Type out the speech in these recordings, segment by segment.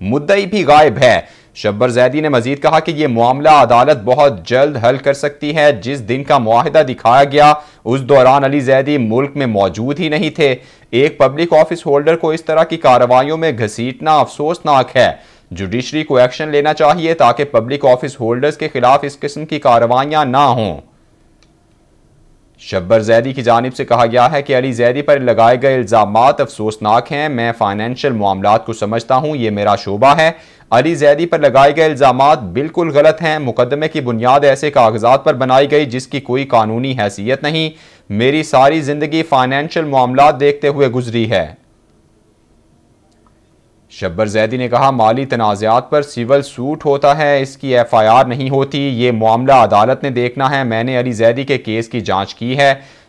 मुद्दई भी गायब है। शब्बर जैदी ने मजीद कहा कि यह मामला अदालत बहुत जल्द हल कर सकती है। जिस दिन का मुआहिदा दिखाया गया उस दौरान अली जैदी मुल्क में मौजूद ही नहीं थे। एक पब्लिक ऑफिस होल्डर को इस तरह की कार्रवाइयों में घसीटना अफसोसनाक है। जुडिशरी को एक्शन लेना चाहिए ताकि पब्लिक ऑफिस होल्डर्स के खिलाफ इस किस्म की कार्रवाइयां ना हों। शब्बर जैदी की जानिब से कहा गया है कि अली जैदी पर लगाए गए इल्जामात अफसोसनाक हैं। मैं फाइनेंशियल मामलात को समझता हूं, यह मेरा शोबा है। अली जैदी पर लगाए गए इल्जामात बिल्कुल गलत हैं। मुकदमे की बुनियाद ऐसे कागजात पर बनाई गई जिसकी कोई कानूनी हैसियत नहीं। मेरी सारी जिंदगी फाइनेंशियल मामलात देखते हुए गुजरी है। शब्बर जैदी ने कहा, माली तनाज़ात पर सिविल सूट होता है, इसकी FIR नहीं होती। ये मामला अदालत ने देखना है। मैंने अली जैदी के केस की जांच की है।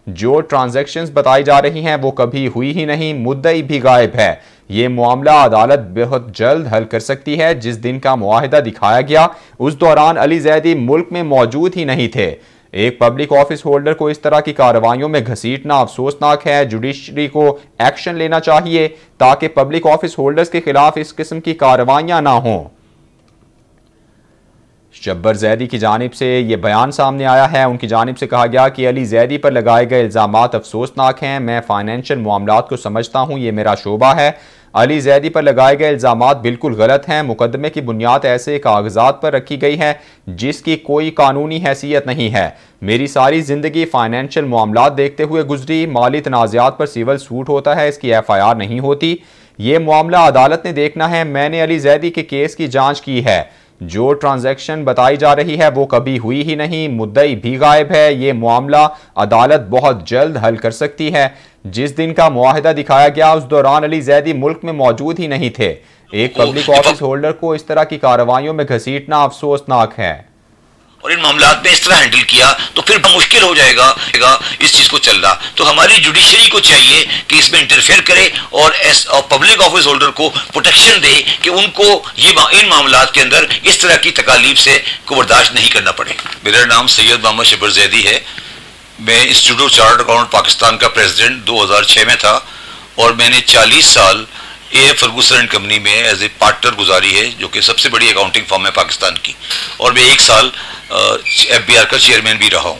जो ट्रांजैक्शंस बताई जा रही हैं वो कभी हुई ही नहीं। मुद्दई भी गायब है। ये मामला अदालत बहुत जल्द हल कर सकती है। जिस दिन का मुआहिदा दिखाया गया उस दौरान अली जैदी मुल्क में मौजूद ही नहीं थे। एक पब्लिक ऑफिस होल्डर को इस तरह की कार्रवाइयों में घसीटना अफसोसनाक है। जुडिशरी को एक्शन लेना चाहिए ताकि पब्लिक ऑफिस होल्डर्स के खिलाफ इस किस्म की कार्रवाइयां ना हों। शब्बर जैदी की जानिब से यह बयान सामने आया है। उनकी जानिब से कहा गया कि अली जैदी पर लगाए गए इल्जामात अफसोसनाक हैं। मैं फाइनेंशियल मामलात को समझता हूं, यह मेरा शोबा है। अली जैदी पर लगाए गए इल्जामात बिल्कुल गलत हैं। मुकदमे की बुनियाद ऐसे कागजात पर रखी गई है जिसकी कोई कानूनी हैसियत नहीं है। मेरी सारी जिंदगी फाइनेंशियल मामलात देखते हुए गुजरी। माली तनाज़ात पर सिविल सूट होता है, इसकी FIR नहीं होती। ये मामला अदालत ने देखना है। मैंने अली जैदी के केस की जांच की है। जो ट्रांजैक्शन बताई जा रही है वो कभी हुई ही नहीं। मुद्दई भी गायब है। ये मामला अदालत बहुत जल्द हल कर सकती है। जिस दिन का मुआहिदा दिखाया गया उस दौरान अली जैदी मुल्क में मौजूद ही नहीं थे। एक पब्लिक ऑफिस होल्डर को इस तरह की कार्रवाइयों में घसीटना अफसोसनाक है। और इन मामलात में इस तरह हैंडल किया तो फिर मुश्किल हो जाएगा इस चीज को चलना। तो हमारी जुडिशरी को चाहिए कि इसमें इंटरफेयर करे और पब्लिक ऑफिस होल्डर को प्रोटेक्शन दे कि उनको इन मामलात के अंदर इस तरह की तकालीफ से को बर्दाश्त नहीं करना पड़े। मेरा नाम सैयद मोहम्मद शब्बर जैदी है। मैं institute of chartered accountant Pakistan का प्रेसिडेंट 2006 में था और मैंने 40 साल AF फर्गूसन एंड कंपनी में एज ए पार्टनर गुजारी है, जो कि सबसे बड़ी अकाउंटिंग फर्म है पाकिस्तान की। और मैं 1 साल FBR का चेयरमैन भी रहा हूँ।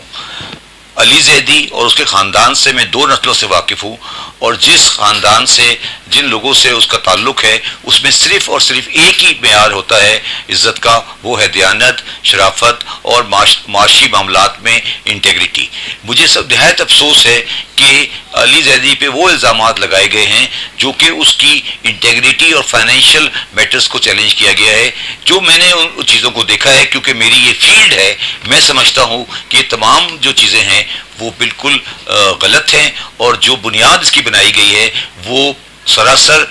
अली जैदी और उसके ख़ानदान से मैं 2 नस्लों से वाकिफ़ हूँ और जिस ख़ानदान से जिन लोगों से उसका ताल्लुक़ है उसमें सिर्फ़ और सिर्फ एक ही मेयार होता है इज़्ज़त का, वो है दयानत, शराफत और माशी मामलात में इंटेग्रिटी। मुझे सब नहायत अफसोस है कि अली जैदी पे वो इल्ज़ामात लगाए गए हैं जो कि उसकी इंटेग्रिटी और फाइनेंशियल मैटर्स को चैलेंज किया गया है। जो मैंने उन चीज़ों को देखा है, क्योंकि मेरी ये फील्ड है, मैं समझता हूँ कि ये तमाम जो चीज़ें हैं वो बिल्कुल गलत हैं और जो बुनियाद इसकी बनाई गई है वो सरासर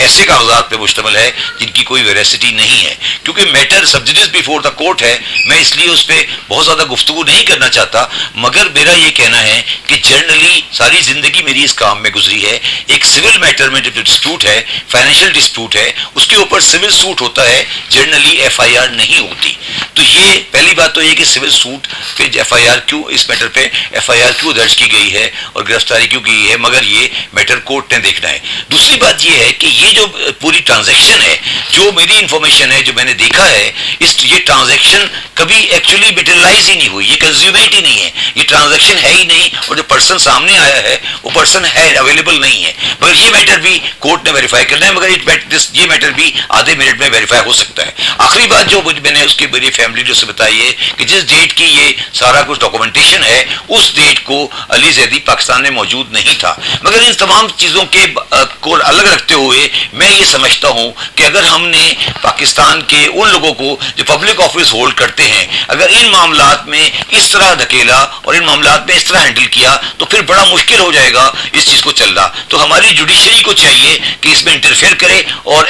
ऐसे कागजात पे मुश्तमिल है जिनकी कोई वेरासिटी नहीं है। क्योंकि matter sub judice before the court है, मैं इसलिए उस पर बहुत ज़्यादा गुफ्तगू नहीं करना चाहता, मगर मेरा ये कहना है कि जनरली सारी ज़िंदगी मेरी इस काम में गुजरी है। एक सिविल मैटर में जो डिस्प्यूट है, फाइनेंशियल डिस्प्यूट है, उसके ऊपर सिविल सूट होता है, जनरली FIR नहीं होती। तो ये पहली बात तो ये कि सिविल सूट पे FIR क्यों, इस मैटर पे FIR क्यों दर्ज की गई है और गिरफ्तारी क्यों की है, मगर ये मैटर कोर्ट ने देखना है। दूसरी बात ये है कि ये जो पूरी ट्रांजैक्शन है, जो मेरी इंफॉर्मेशन है, जो मैंने देखा है, ये ट्रांजैक्शन कभी एक्चुअली मेटेरियलाइज ही नहीं हुई, ये कंज्यूमेट ही नहीं है, ये ट्रांजैक्शन है ही नहीं और जो पर्सन सामने आया है वो पर्सन है अवेलेबल नहीं है। मगर ये मैटर भी कोर्ट ने वेरीफाई करना है, मगर ये मैटर भी आधे मिनट में वेरीफाई हो सकता है। आखिरी बात जो मैंने उसकी मेरी फैमिली जो से बताई है कि जिस डेट की ये सारा कुछ डॉक्यूमेंटेशन है उस डेट को अली जैदी पाकिस्तान में मौजूद नहीं था। मगर इन तमाम चीज़ों के को अलग रखते हुए मैं ये समझता हूँ कि अगर हमने पाकिस्तान के उन लोगों को जो पब्लिक ऑफिस होल्ड करते हैं, अगर इन मामलात में इस तरह धकेला और इन मामलात में इस तरह हैंडल किया तो फिर बड़ा मुश्किल हो जाएगा इस चीज़ को चलना। तो हमारी जुडिशरी को चाहिए कि इसमें इंटरफेयर करे और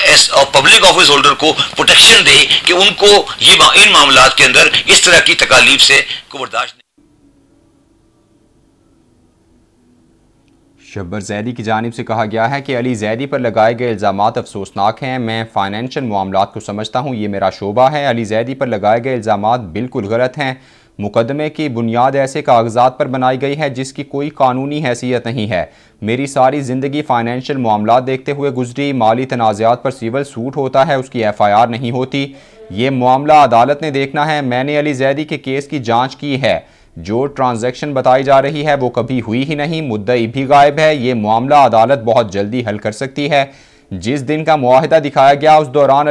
पब्लिक ऑफिस होल्डर को प्रोटेक्शन दे कि उनको इन मामलात के अंदर इस तरह की तकालीफ से को बर्दाश्त नहीं। शब्बर जैदी की जानिब से कहा गया है कि अली जैदी पर लगाए गए इल्ज़ामात अफसोसनाक हैं। मैं फाइनेंशियल मामलात को समझता हूँ, ये मेरा शोबा है। अली जैदी पर लगाए गए इल्ज़ामात बिल्कुल गलत हैं। मुकदमे की बुनियाद ऐसे कागजात पर बनाई गई है जिसकी कोई कानूनी हैसियत नहीं है। मेरी सारी ज़िंदगी फाइनेंशियल मामलात देखते हुए गुजरी। माली तनाज़ात पर सिविल सूट होता है, उसकी FIR नहीं होती। ये मामला अदालत ने देखना है। मैंने अली जैदी के केस की जांच की है। जो ट्रांजैक्शन बताई जा रही है वो कभी हुई ही नहीं। मुद्दई भी गायब है। ये मामला अदालत बहुत जल्दी हल कर सकती है। जिस दिन का मुआहिदा दिखाया गया उस दौरान